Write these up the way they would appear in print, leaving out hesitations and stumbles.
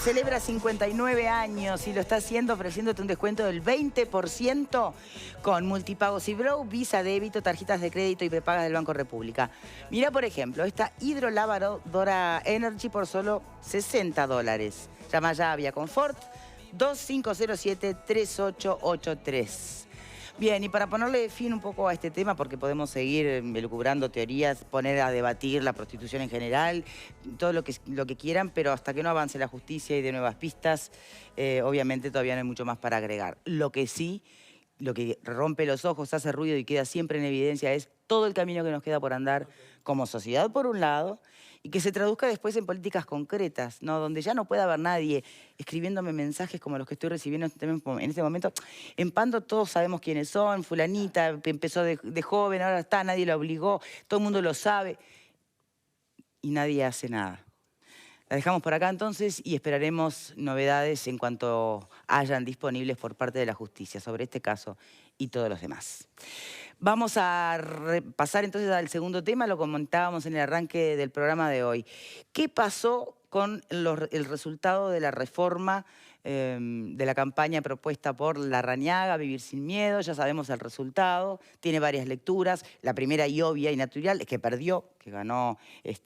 celebra 59 años y lo está haciendo ofreciéndote un descuento del 20% con multipagos y Bro, Visa, débito, tarjetas de crédito y prepagas del Banco República. Mira, por ejemplo, esta hidrolavadora Energy por solo $60. Llama ya a Vía Confort 2507-3883. Bien, y para ponerle fin un poco a este tema, porque podemos seguir elucubrando teorías, poner a debatir la prostitución en general, todo lo que quieran, pero hasta que no avance la justicia y de nuevas pistas, obviamente todavía no hay mucho más para agregar. Lo que sí, lo que rompe los ojos, hace ruido y queda siempre en evidencia es todo el camino que nos queda por andar como sociedad, por un lado, y que se traduzca después en políticas concretas, ¿no? Donde ya no pueda haber nadie escribiéndome mensajes como los que estoy recibiendo en este momento. En Pando todos sabemos quiénes son, fulanita empezó de joven, ahora está, nadie la obligó, todo el mundo lo sabe y nadie hace nada. La dejamos por acá entonces y esperaremos novedades en cuanto hayan disponibles por parte de la justicia sobre este caso y todos los demás. Vamos a pasar entonces al segundo tema, lo comentábamos en el arranque del programa de hoy. ¿Qué pasó con el resultado de la reforma de la campaña propuesta por Larrañaga, Vivir sin Miedo? Ya sabemos el resultado, tiene varias lecturas. La primera y obvia y natural es que perdió, que ganó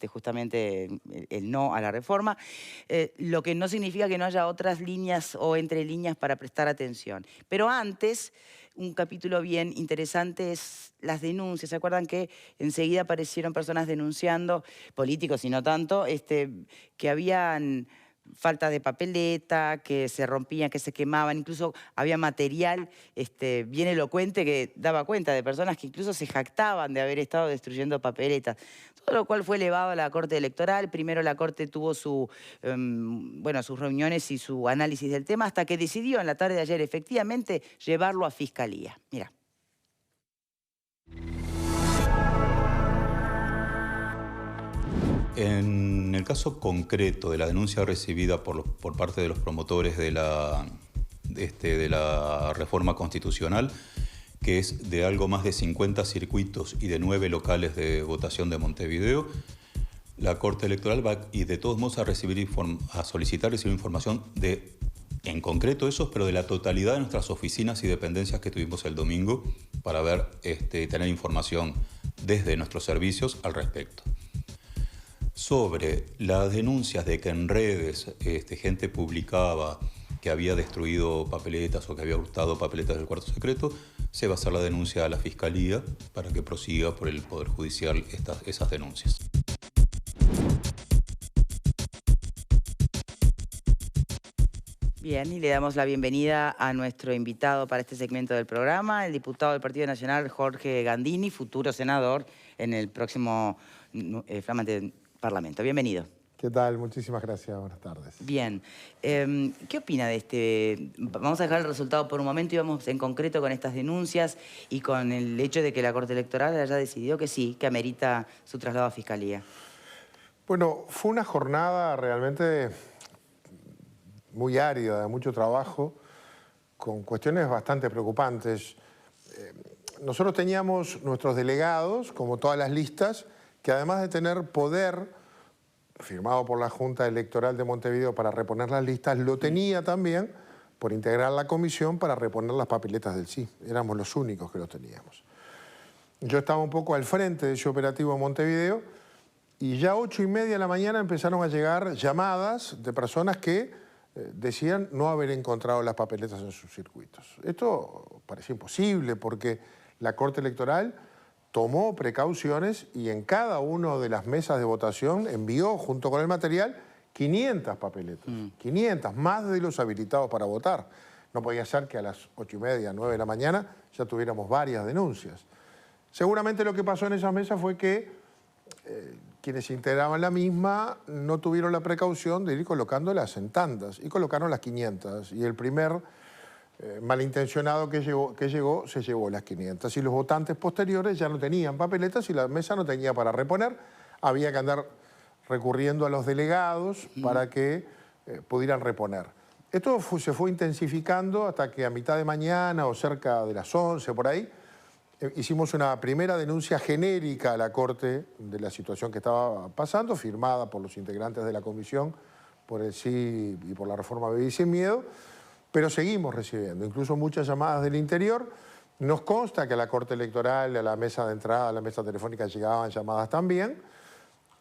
justamente el no a la reforma, lo que no significa que no haya otras líneas o entre líneas para prestar atención. Pero antes, un capítulo bien interesante es las denuncias. ¿Se acuerdan que enseguida aparecieron personas denunciando, políticos y no tanto, que habían falta de papeleta, que se rompían, que se quemaban, incluso había material bien elocuente que daba cuenta de personas que incluso se jactaban de haber estado destruyendo papeletas? Todo lo cual fue elevado a la Corte Electoral. Primero la Corte tuvo sus reuniones y su análisis del tema hasta que decidió en la tarde de ayer efectivamente llevarlo a Fiscalía. Mira. En el caso concreto de la denuncia recibida por parte de los promotores de la reforma constitucional, que es de algo más de 50 circuitos y de 9 locales de votación de Montevideo, la Corte Electoral va y de todos modos a solicitar recibir información de, en concreto esos, pero de la totalidad de nuestras oficinas y dependencias que tuvimos el domingo para ver, tener información desde nuestros servicios al respecto. Sobre las denuncias de que en redes gente publicaba que había destruido papeletas o que había hurtado papeletas del cuarto secreto, se va a hacer la denuncia a la Fiscalía para que prosiga por el Poder Judicial esas denuncias. Bien, y le damos la bienvenida a nuestro invitado para este segmento del programa, el diputado del Partido Nacional, Jorge Gandini, futuro senador en el próximo flamante Parlamento. Bienvenido. ¿Qué tal? Muchísimas gracias. Buenas tardes. Bien. ¿Qué opina de este? Vamos a dejar el resultado por un momento y vamos en concreto con estas denuncias y con el hecho de que la Corte Electoral haya decidido que sí, que amerita su traslado a Fiscalía. Bueno, fue una jornada realmente muy árida, de mucho trabajo, con cuestiones bastante preocupantes. Nosotros teníamos nuestros delegados, como todas las listas, que además de tener poder firmado por la Junta Electoral de Montevideo para reponer las listas, lo tenía también por integrar la comisión para reponer las papeletas del sí. Éramos los únicos que lo teníamos. Yo estaba un poco al frente de ese operativo en Montevideo y ya a 8:30 de la mañana empezaron a llegar llamadas de personas que decían no haber encontrado las papeletas en sus circuitos. Esto parecía imposible porque la Corte Electoral tomó precauciones y en cada una de las mesas de votación envió, junto con el material, 500 papeletas. 500, más de los habilitados para votar. No podía ser que a las 8:30, 9 de la mañana ya tuviéramos varias denuncias. Seguramente lo que pasó en esas mesas fue que quienes integraban la misma no tuvieron la precaución de ir colocándolas en tandas y colocaron las 500. Y el primer malintencionado que llegó, se llevó las 500. Y los votantes posteriores ya no tenían papeletas y la mesa no tenía para reponer. Había que andar recurriendo a los delegados para que pudieran reponer. Esto se fue intensificando hasta que a mitad de mañana o cerca de las 11 por ahí, hicimos una primera denuncia genérica a la Corte de la situación que estaba pasando, firmada por los integrantes de la comisión por el sí y por la reforma Vivir Sin Miedo, pero seguimos recibiendo, incluso muchas llamadas del interior. Nos consta que a la Corte Electoral, a la mesa de entrada, a la mesa telefónica llegaban llamadas también,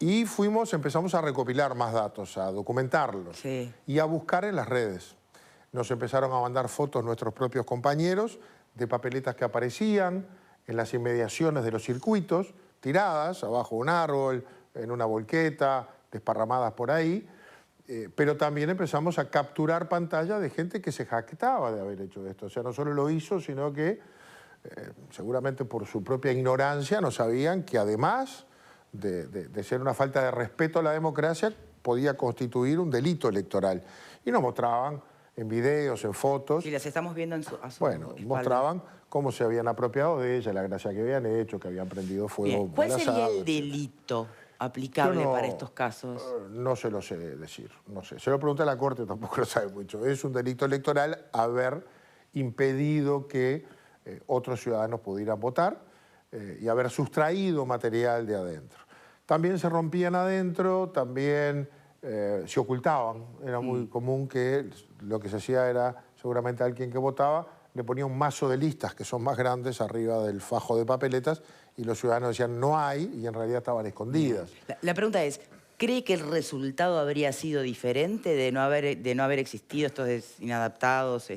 y empezamos a recopilar más datos, a documentarlos y a buscar en las redes. Nos empezaron a mandar fotos nuestros propios compañeros de papeletas que aparecían en las inmediaciones de los circuitos, tiradas abajo de un árbol, en una volqueta, desparramadas por ahí, pero también empezamos a capturar pantalla de gente que se jactaba de haber hecho esto. O sea, no solo lo hizo, sino que seguramente por su propia ignorancia no sabían que además de ser una falta de respeto a la democracia, podía constituir un delito electoral. Y nos mostraban en videos, en fotos. Y las estamos viendo a su Bueno, espalda. mostraban cómo se habían apropiado de ella, la gracia que habían hecho, que habían prendido fuego. Bien. ¿Cuál sería asado, el delito aplicable para estos casos? No se lo sé decir, no sé. Se lo pregunté a la Corte, tampoco lo sabe mucho. Es un delito electoral haber impedido que otros ciudadanos pudieran votar y haber sustraído material de adentro. También se rompían adentro, también se ocultaban. Era muy común que lo que se hacía era, seguramente alguien que votaba, le ponía un mazo de listas que son más grandes arriba del fajo de papeletas y los ciudadanos decían no hay y en realidad estaban escondidas. La pregunta es, ¿cree que el resultado habría sido diferente de no haber existido estos inadaptados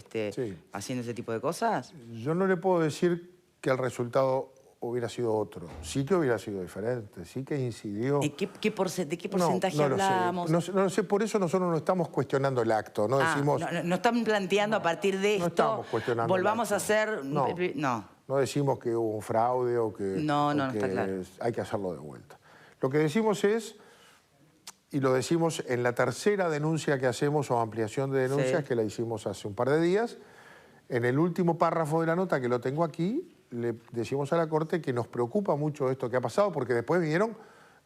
haciendo ese tipo de cosas? Yo no le puedo decir que el resultado hubiera sido otro. Sí que hubiera sido diferente, sí que incidió. ¿De qué porcentaje hablamos? No lo sé, por eso nosotros no estamos cuestionando el acto. No decimos... No están planteando a partir de esto, no estamos cuestionando volvamos a hacer... No decimos que hubo un fraude o que, no está claro. Hay que hacerlo de vuelta. Lo que decimos es, y lo decimos en la tercera denuncia que hacemos o ampliación de denuncias que la hicimos hace un par de días, en el último párrafo de la nota que lo tengo aquí, le decimos a la Corte que nos preocupa mucho esto que ha pasado porque después vinieron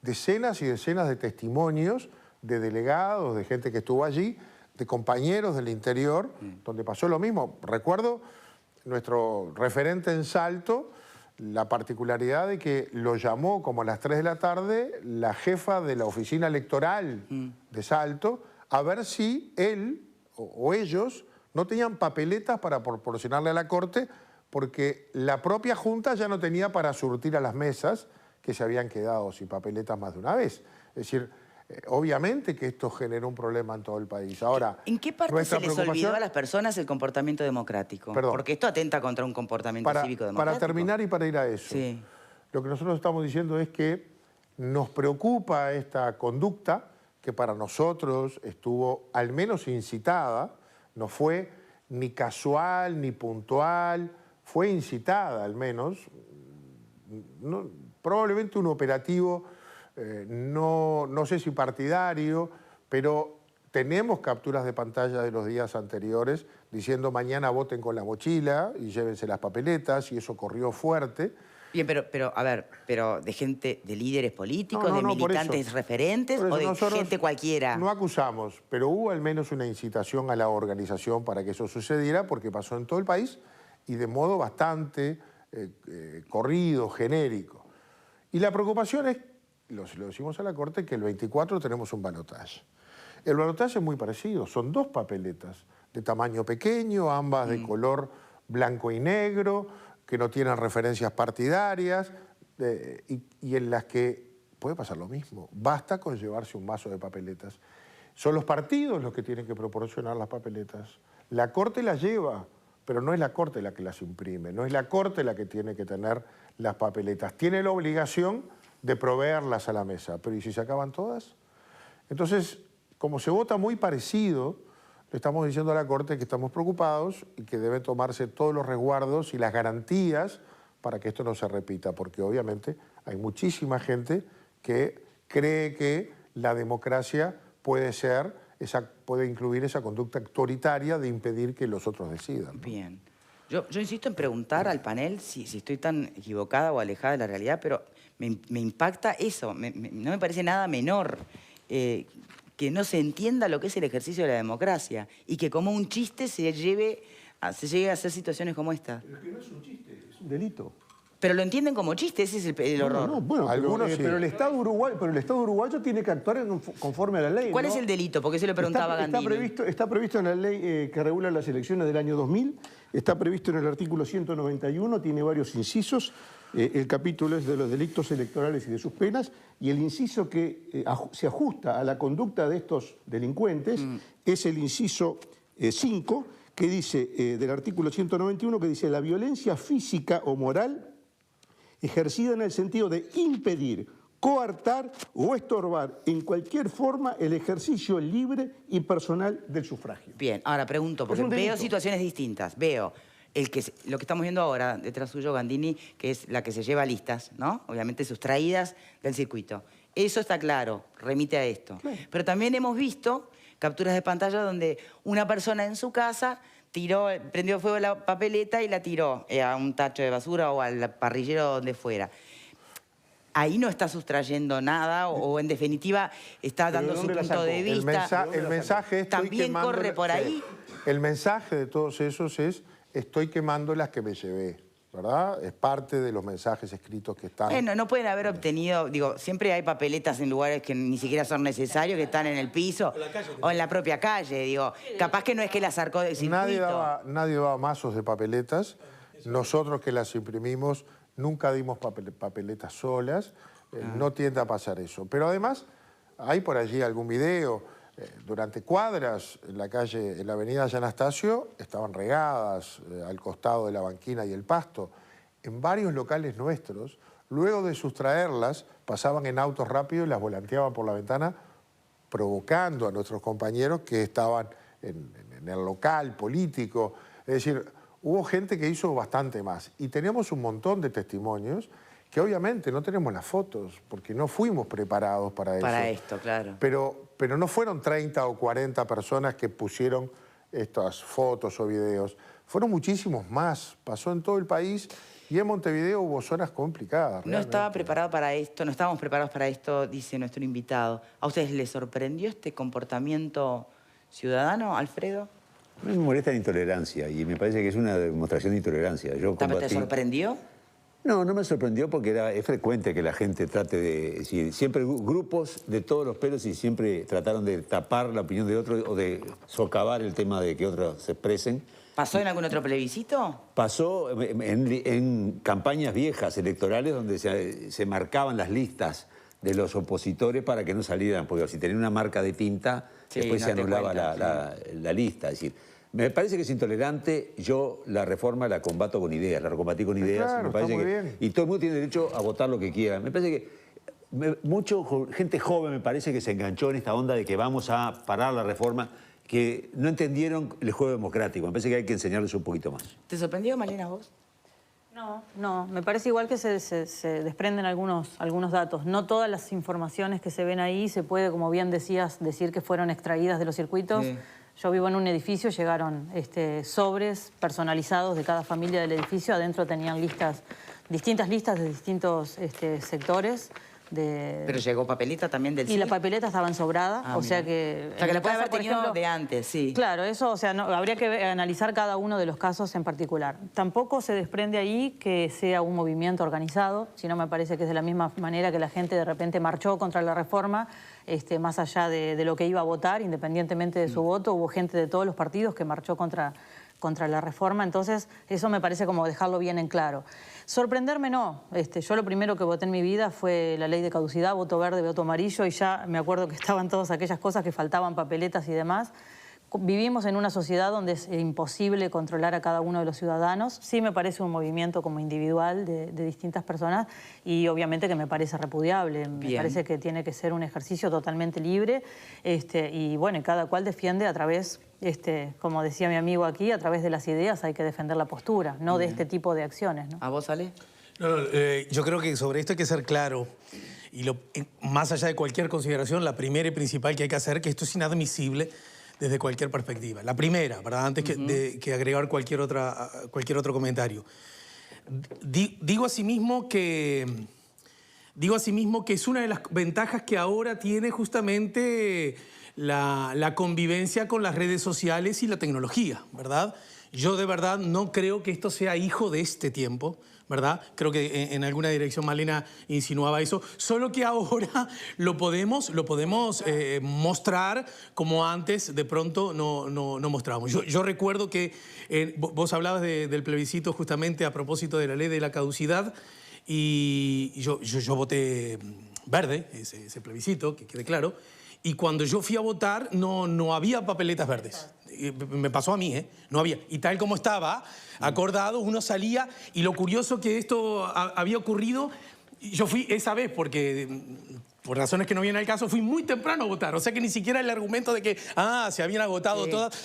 decenas y decenas de testimonios de delegados, de gente que estuvo allí, de compañeros del interior, donde pasó lo mismo. Recuerdo nuestro referente en Salto, la particularidad de que lo llamó como a las 3 de la tarde la jefa de la oficina electoral de Salto a ver si él o ellos no tenían papeletas para proporcionarle a la Corte porque la propia Junta ya no tenía para surtir a las mesas que se habían quedado sin papeletas más de una vez. Es decir, obviamente que esto generó un problema en todo el país. Ahora, ¿en qué parte se les olvidó a las personas el comportamiento democrático? Perdón. Porque esto atenta contra un comportamiento cívico democrático. Para terminar y para ir a eso, lo que nosotros estamos diciendo es que nos preocupa esta conducta que para nosotros estuvo al menos incitada, no fue ni casual ni puntual, fue incitada al menos, probablemente un operativo, no sé si partidario, pero tenemos capturas de pantalla de los días anteriores diciendo mañana voten con la mochila y llévense las papeletas y eso corrió fuerte. Bien, pero de gente, de líderes políticos, de militantes referentes o de gente cualquiera. No acusamos, pero hubo al menos una incitación a la organización para que eso sucediera porque pasó en todo el país y de modo bastante corrido, genérico. Y la preocupación es, lo decimos a la Corte, que el 24 tenemos un balotaje. El balotaje es muy parecido, son 2 papeletas de tamaño pequeño, ambas de color blanco y negro, que no tienen referencias partidarias y en las que puede pasar lo mismo. Basta con llevarse un mazo de papeletas. Son los partidos los que tienen que proporcionar las papeletas. La Corte las lleva, pero no es la Corte la que las imprime, no es la Corte la que tiene que tener las papeletas. Tiene la obligación de proveerlas a la mesa, pero ¿y si se acaban todas? Entonces, como se vota muy parecido, le estamos diciendo a la Corte que estamos preocupados y que deben tomarse todos los resguardos y las garantías para que esto no se repita, porque obviamente hay muchísima gente que cree que la democracia puede incluir esa conducta autoritaria de impedir que los otros decidan, ¿no? Bien. Yo insisto en preguntar al panel si estoy tan equivocada o alejada de la realidad, pero me impacta eso, no me parece nada menor que no se entienda lo que es el ejercicio de la democracia y que como un chiste se llegue a hacer situaciones como esta. Pero es que no es un chiste, es un delito. Pero lo entienden como chiste, ese es el horror. No, bueno, Algunos sí. pero el Estado uruguayo tiene que actuar conforme a la ley. ¿Cuál ¿no? es el delito? Porque se lo preguntaba Gandini. Está previsto en la ley que regula las elecciones del año 2000, está previsto en el artículo 191, tiene varios incisos. El capítulo es de los delitos electorales y de sus penas, y el inciso que se ajusta a la conducta de estos delincuentes es el inciso 5, que dice, del artículo 191, que dice: la violencia física o moral ejercida en el sentido de impedir, coartar o estorbar en cualquier forma el ejercicio libre y personal del sufragio. Bien, ahora pregunto, porque veo situaciones distintas. Veo lo que estamos viendo ahora, detrás suyo, Gandini, que es la que se lleva listas, ¿no? Obviamente sustraídas del circuito. Eso está claro, remite a esto. Claro. Pero también hemos visto capturas de pantalla donde una persona en su casa prendió fuego la papeleta y la tiró a un tacho de basura o al parrillero, donde fuera. Ahí no está sustrayendo nada o en definitiva está dando su punto de vista. El mensaje es: también corre por ahí. El mensaje de todos esos es: estoy quemando las que me llevé, ¿verdad? Es parte de los mensajes escritos que están. Bueno, no pueden haber obtenido, digo, siempre hay papeletas en lugares que ni siquiera son necesarios, que están en el piso o en la propia calle, digo. Capaz que no es que las sacó del circuito. Nadie daba mazos de papeletas. Nosotros que las imprimimos nunca dimos papeletas solas. No tiende a pasar eso. Pero además hay por allí algún video. Durante cuadras en la calle, en la avenida San Anastasio, estaban regadas al costado de la banquina y el pasto. En varios locales nuestros, luego de sustraerlas, pasaban en autos rápidos y las volanteaban por la ventana, provocando a nuestros compañeros que estaban en el local político. Es decir, hubo gente que hizo bastante más. Y tenemos un montón de testimonios que obviamente no tenemos las fotos, porque no fuimos preparados para eso. Para esto, claro. Pero no fueron 30 o 40 personas que pusieron estas fotos o videos. Fueron muchísimos más. Pasó en todo el país y en Montevideo hubo zonas complicadas. No estaba preparado para esto, no estábamos preparados para esto, dice nuestro invitado. ¿A ustedes les sorprendió este comportamiento ciudadano, Alfredo? A mí me molesta la intolerancia y me parece que es una demostración de intolerancia. ¿Te sorprendió? No, no me sorprendió porque es frecuente que la gente trate de... decir, siempre grupos de todos los pelos y siempre trataron de tapar la opinión de otro o de socavar el tema de que otros se expresen. ¿Pasó en algún otro plebiscito? Pasó en campañas viejas electorales donde se marcaban las listas de los opositores para que no salieran, porque si tenían una marca de tinta, después se anulaba la lista. Es decir, me parece que es intolerante. Yo la reforma la combato con ideas, la combatí con ideas. Claro, me parece está muy que, bien. y todo el mundo tiene derecho a votar lo que quiera. Me parece que gente joven me parece que se enganchó en esta onda de que vamos a parar la reforma, que no entendieron el juego democrático. Me parece que hay que enseñarles un poquito más. ¿Te sorprendió, Malena, vos? No, me parece igual que se desprenden algunos datos. No todas las informaciones que se ven ahí se puede, como bien decías, decir que fueron extraídas de los circuitos. Sí. Yo vivo en un edificio, llegaron sobres personalizados de cada familia del edificio. Adentro tenían distintas listas de distintos sectores. Pero llegó papeleta también del Y la papeleta estaba ensobrada, o sea que la puede haber tenido de antes, sí. Claro, eso, o sea, habría que analizar cada uno de los casos en particular. Tampoco se desprende ahí que sea un movimiento organizado, sino me parece que es de la misma manera que la gente de repente marchó contra la reforma, más allá de lo que iba a votar, independientemente de su voto, hubo gente de todos los partidos que marchó contra la reforma, entonces eso me parece como dejarlo bien en claro. Sorprenderme no, yo lo primero que voté en mi vida fue la ley de caducidad, voto verde, voto amarillo, y ya me acuerdo que estaban todas aquellas cosas que faltaban, papeletas y demás. Vivimos en una sociedad donde es imposible controlar a cada uno de los ciudadanos. Sí me parece un movimiento como individual de distintas personas y obviamente que me parece repudiable. Me parece que tiene que ser un ejercicio totalmente libre y bueno, cada cual defiende a través, como decía mi amigo aquí, a través de las ideas hay que defender la postura, no de este tipo de acciones, ¿no? ¿A vos, Ale? No, yo creo que sobre esto hay que ser claro. Y más allá de cualquier consideración, la primera y principal que hay que hacer, que esto es inadmisible desde cualquier perspectiva. La primera, ¿verdad? Antes que agregar cualquier otro comentario. Digo asimismo que es una de las ventajas que ahora tiene justamente la convivencia con las redes sociales y la tecnología, ¿verdad? Yo de verdad no creo que esto sea hijo de este tiempo. ¿verdad? Creo que en alguna dirección Malena insinuaba eso. Solo que ahora lo podemos mostrar como antes de pronto no mostrábamos. Yo recuerdo que vos hablabas del plebiscito justamente a propósito de la ley de la caducidad y yo voté verde, ese plebiscito, que quede claro. Y cuando yo fui a votar, no había papeletas verdes. Me pasó a mí, no había. Y tal como estaba acordado, uno salía. Y lo curioso que esto había ocurrido, yo fui esa vez porque, por razones que no vienen al caso, fui muy temprano a votar. O sea que ni siquiera el argumento de que, se habían agotado todas.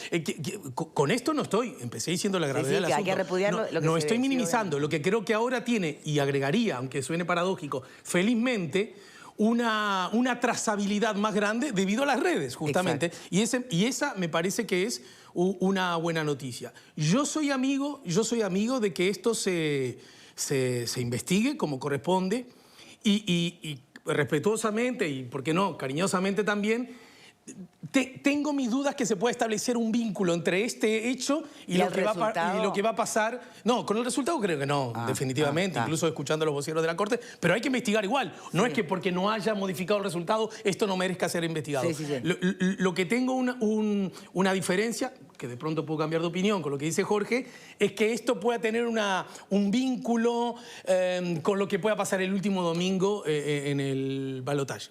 Con esto no estoy. Empecé diciendo la gravedad del asunto. Hay que repudiarlo. No estoy minimizando. Lo que creo que ahora tiene, y agregaría, aunque suene paradójico, felizmente, una trazabilidad más grande debido a las redes, justamente. Y esa me parece que es una buena noticia. Yo soy amigo de que esto se investigue como corresponde y respetuosamente y, ¿por qué no?, cariñosamente también. Tengo mis dudas que se pueda establecer un vínculo entre este hecho y lo que va a pasar. No, con el resultado creo que no, definitivamente, incluso escuchando a los voceros de la Corte, pero hay que investigar igual. No es que porque no haya modificado el resultado esto no merezca ser investigado. Lo que tengo una diferencia, que de pronto puedo cambiar de opinión con lo que dice Jorge, es que esto pueda tener un vínculo con lo que pueda pasar el último domingo en el balotaje.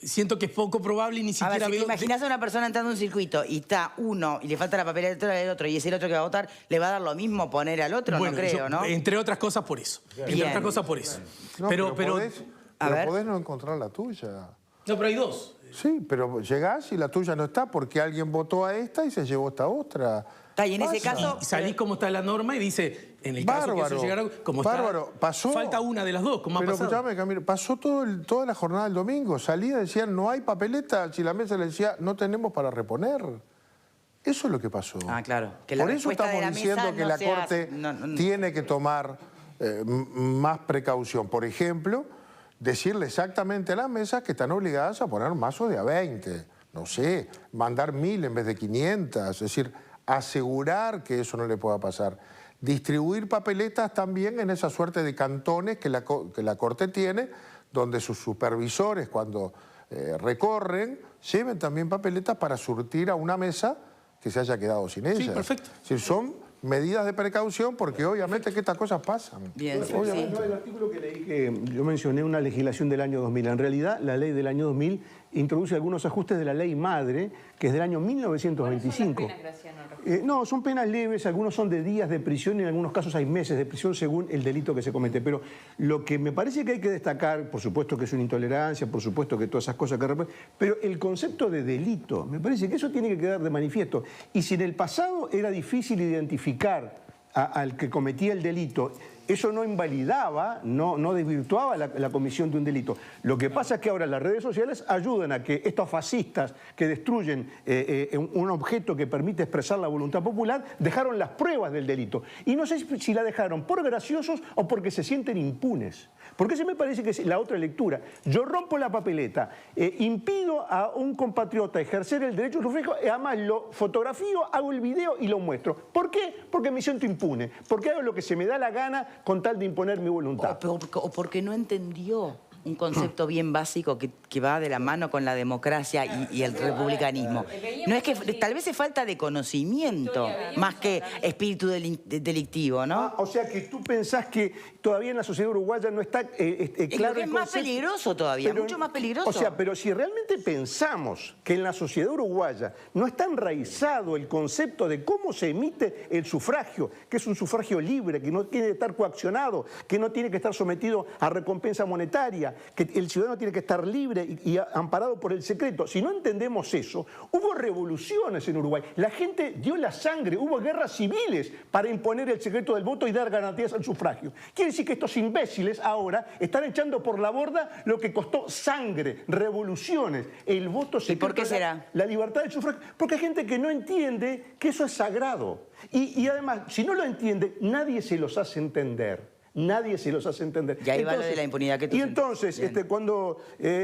Siento que es poco probable y ni siquiera veo... Si te imaginas a una persona entrando en un circuito y está uno y le falta la papeleta electoral del otro y es el otro que va a votar, ¿le va a dar lo mismo poner al otro? Bueno, no creo, ¿no? Entre otras cosas por eso. Entre otras cosas por eso. No, pero podés no encontrar la tuya. No, pero hay dos. Sí, pero llegás y la tuya no está porque alguien votó a esta y se llevó esta otra. Y en ese caso... Y salís como está la norma y dice, en el caso que eso llegara, como está, pasó, falta una de las dos, como ha pasado. Pero escuchame, Camilo, pasó toda la jornada del domingo. Salía, decían, no hay papeleta. Si la mesa le decía, no tenemos para reponer. Eso es lo que pasó. Claro. Que por eso estamos diciendo que la Corte tiene que tomar más precaución. Por ejemplo, decirle exactamente a las mesas que están obligadas a poner mazos de a 20. No sé, mandar 1000 en vez de 500. Es decir, asegurar que eso no le pueda pasar. Distribuir papeletas también en esa suerte de cantones que la Corte tiene, donde sus supervisores, cuando recorren, lleven también papeletas para surtir a una mesa que se haya quedado sin ellas. Sí, perfecto. Es decir, son medidas de precaución porque obviamente que estas cosas pasan. Bien, No, el artículo que leí, que yo mencioné una legislación del año 2000. En realidad, la ley del año 2000 introduce algunos ajustes de la ley madre, que es del año 1925. ¿Cuáles son las penas, Graciano? No, son penas leves, algunos son de días de prisión y en algunos casos hay meses de prisión según el delito que se comete. Pero lo que me parece que hay que destacar, por supuesto que es una intolerancia, por supuesto que todas esas cosas pero el concepto de delito, me parece que eso tiene que quedar de manifiesto. Y si en el pasado era difícil identificar al que cometía el delito, eso no invalidaba, no desvirtuaba la comisión de un delito. Lo que pasa es que ahora las redes sociales ayudan a que estos fascistas que destruyen un objeto que permite expresar la voluntad popular, dejaron las pruebas del delito. Y no sé si la dejaron por graciosos o porque se sienten impunes. Porque ese me parece que es la otra lectura. Yo rompo la papeleta, impido a un compatriota ejercer el derecho de sufragio, y además lo fotografío, hago el video y lo muestro. ¿Por qué? Porque me siento impune. Porque hago lo que se me da la gana con tal de imponer mi voluntad. O porque no entendió un concepto bien básico que va de la mano con la democracia y el republicanismo. No es que tal vez es falta de conocimiento más que espíritu delictivo, ¿no? O sea que tú pensás que todavía en la sociedad uruguaya no está claro. Es más peligroso todavía, mucho más peligroso. O sea, pero si realmente pensamos que en la sociedad uruguaya no está enraizado el concepto de cómo se emite el sufragio, que es un sufragio libre, que no tiene que estar coaccionado, que no tiene que estar sometido a recompensa monetaria, que el ciudadano tiene que estar libre y amparado por el secreto. Si no entendemos eso, hubo revoluciones en Uruguay. La gente dio la sangre, hubo guerras civiles para imponer el secreto del voto y dar garantías al sufragio. Quiere decir que estos imbéciles ahora están echando por la borda lo que costó sangre, revoluciones, el voto secreto. ¿Y por qué será? La libertad del sufragio. Porque hay gente que no entiende que eso es sagrado. Y además, si no lo entiende, nadie se los hace entender. Nadie se los hace entender. Y ahí va lo de la impunidad que tú... Y entonces, cuando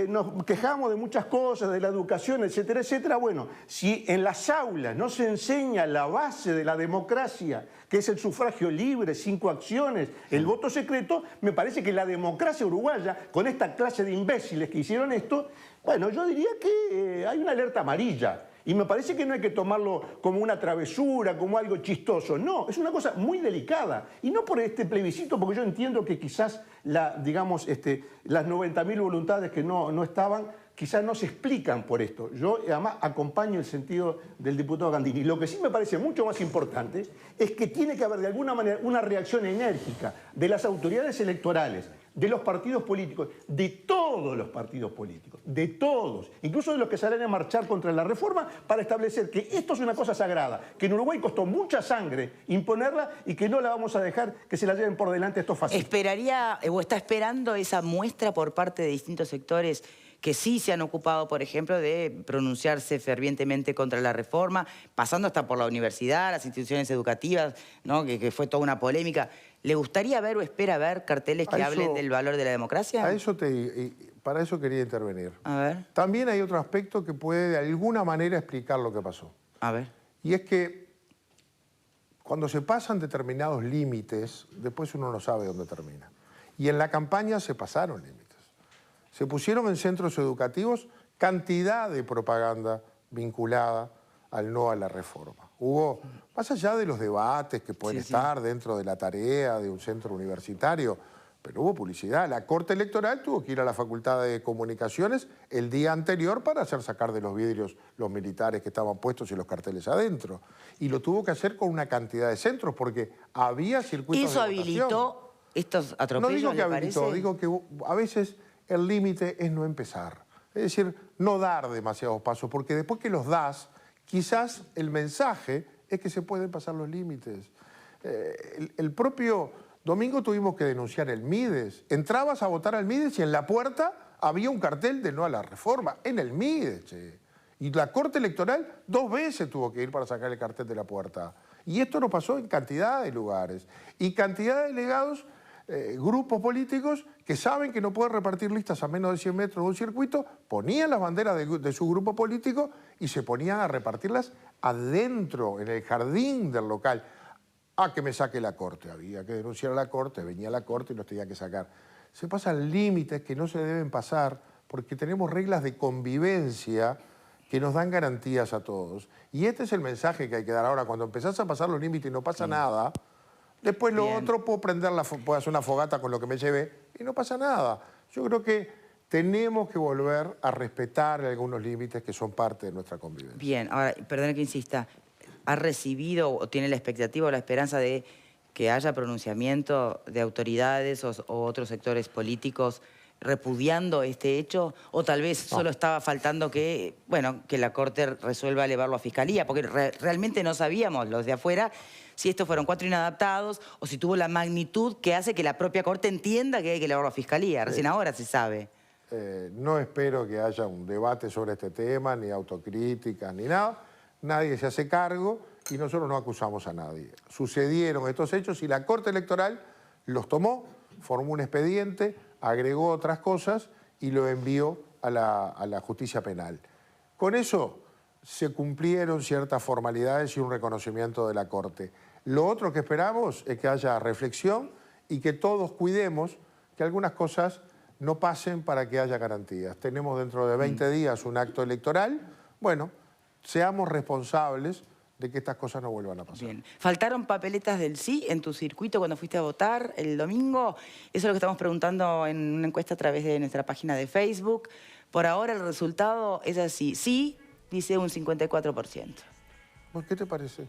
nos quejamos de muchas cosas, de la educación, etcétera, etcétera, bueno, si en las aulas no se enseña la base de la democracia, que es el sufragio libre, sin coacciones, el voto secreto, me parece que la democracia uruguaya, con esta clase de imbéciles que hicieron esto, bueno, yo diría que hay una alerta amarilla. Y me parece que no hay que tomarlo como una travesura, como algo chistoso. No, es una cosa muy delicada. Y no por este plebiscito, porque yo entiendo que quizás las 90.000 voluntades que no estaban, quizás no se explican por esto. Yo además acompaño el sentido del diputado Gandini. Lo que sí me parece mucho más importante es que tiene que haber de alguna manera una reacción enérgica de las autoridades electorales, de los partidos políticos, de todos los partidos políticos, de todos, incluso de los que salen a marchar contra la reforma, para establecer que esto es una cosa sagrada, que en Uruguay costó mucha sangre imponerla y que no la vamos a dejar que se la lleven por delante estos fascistas. ¿Esperaría o está esperando esa muestra por parte de distintos sectores que sí se han ocupado, por ejemplo, de pronunciarse fervientemente contra la reforma, pasando hasta por la universidad, las instituciones educativas, ¿no? que fue toda una polémica? ¿Le gustaría ver o espera ver carteles que hablen del valor de la democracia? Para eso quería intervenir. A ver. También hay otro aspecto que puede de alguna manera explicar lo que pasó. A ver. Y es que cuando se pasan determinados límites, después uno no sabe dónde termina. Y en la campaña se pasaron límites. Se pusieron en centros educativos cantidad de propaganda vinculada al no a la reforma. Hubo, más allá de los debates que pueden estar dentro de la tarea de un centro universitario, pero hubo publicidad. La Corte Electoral tuvo que ir a la Facultad de Comunicaciones el día anterior para hacer sacar de los vidrios los militares que estaban puestos y los carteles adentro. Y lo tuvo que hacer con una cantidad de centros porque había circuitos de votación. ¿Eso habilitó estos atropellos? No digo que habilitó, parece? digo que a veces el límite es no empezar. Es decir, no dar demasiados pasos, porque después que los das, quizás el mensaje es que se pueden pasar los límites. El propio domingo tuvimos que denunciar el Mides. Entrabas a votar al Mides y en la puerta había un cartel de no a la reforma, en el Mides, che. Y la Corte Electoral 2 veces tuvo que ir para sacar el cartel de la puerta. Y esto nos pasó en cantidad de lugares. Y cantidad de delegados, grupos políticos que saben que no pueden repartir listas a menos de 100 metros de un circuito, ponían las banderas de su grupo político y se ponían a repartirlas adentro, en el jardín del local. Ah, que me saque la Corte. Había que denunciar a la Corte, venía la Corte y los tenía que sacar. Se pasan límites que no se deben pasar porque tenemos reglas de convivencia que nos dan garantías a todos. Y este es el mensaje que hay que dar ahora. Cuando empezás a pasar los límites y no pasa nada, después lo otro puedo hacer una fogata con lo que me llevé y no pasa nada. Yo creo que tenemos que volver a respetar algunos límites que son parte de nuestra convivencia. Bien, ahora, perdón que insista, ¿ha recibido o tiene la expectativa o la esperanza de que haya pronunciamiento de autoridades o otros sectores políticos repudiando este hecho? ¿O tal vez solo estaba faltando que, bueno, que la Corte resuelva elevarlo a Fiscalía? Porque realmente no sabíamos, los de afuera, si estos fueron 4 inadaptados o si tuvo la magnitud que hace que la propia Corte entienda que hay que elevarlo a Fiscalía. Recién ahora se sabe. No espero que haya un debate sobre este tema, ni autocrítica, ni nada. Nadie se hace cargo y nosotros no acusamos a nadie. Sucedieron estos hechos y la Corte Electoral los tomó, formó un expediente, agregó otras cosas y lo envió a la justicia penal. Con eso se cumplieron ciertas formalidades y un reconocimiento de la Corte. Lo otro que esperamos es que haya reflexión y que todos cuidemos que algunas cosas no pasen para que haya garantías. Tenemos dentro de 20 días un acto electoral. Bueno, seamos responsables de que estas cosas no vuelvan a pasar. Bien. ¿Faltaron papeletas del sí en tu circuito cuando fuiste a votar el domingo? Eso es lo que estamos preguntando en una encuesta a través de nuestra página de Facebook. Por ahora el resultado es así. Sí, dice un 54%. ¿Qué te parece?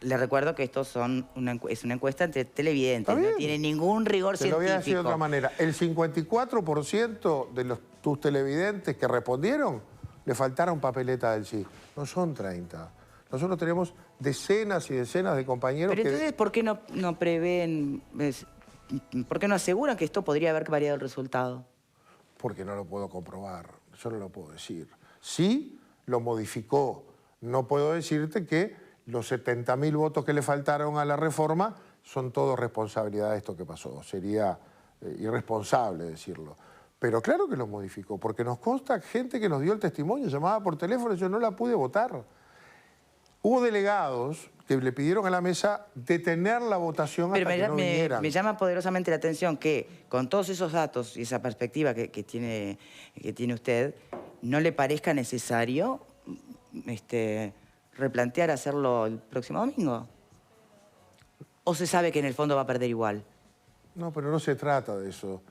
Le recuerdo que esto es una encuesta entre televidentes, no tiene ningún rigor científico. Te lo voy a decir de otra manera. El 54% de tus televidentes que respondieron le faltaron papeletas del sí. No son 30. Nosotros tenemos decenas y decenas de compañeros Pero entonces, ¿por qué no prevén, por qué no aseguran que esto podría haber variado el resultado? Porque no lo puedo comprobar, yo no lo puedo decir. Sí, lo modificó. No puedo decirte que los 70.000 votos que le faltaron a la reforma son todo responsabilidad de esto que pasó. Sería irresponsable decirlo. Pero claro que lo modificó, porque nos consta gente que nos dio el testimonio, llamaba por teléfono y yo no la pude votar. Hubo delegados que le pidieron a la mesa detener la votación hasta que no vinieran. Me llama poderosamente la atención que con todos esos datos y esa perspectiva que tiene usted, no le parezca necesario replantear hacerlo el próximo domingo. ¿O se sabe que en el fondo va a perder igual? No, pero no se trata de eso.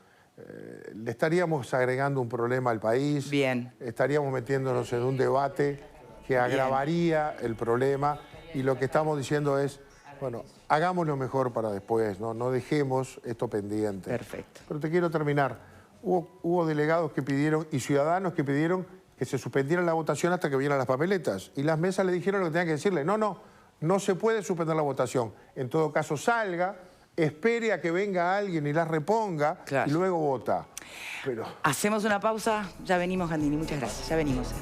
Le estaríamos agregando un problema al país. Bien. Estaríamos metiéndonos en un debate que agravaría el problema. Y lo que estamos diciendo es, bueno, hagámoslo mejor para después, no dejemos esto pendiente. Perfecto. Pero te quiero terminar. Hubo delegados que pidieron y ciudadanos que pidieron que se suspendiera la votación hasta que vieran las papeletas. Y las mesas le dijeron lo que tenían que decirle. No se puede suspender la votación. En todo caso, salga, espere a que venga alguien y las reponga y luego vota. Pero... Hacemos una pausa. Ya venimos, Gandini. Muchas gracias. Ya venimos.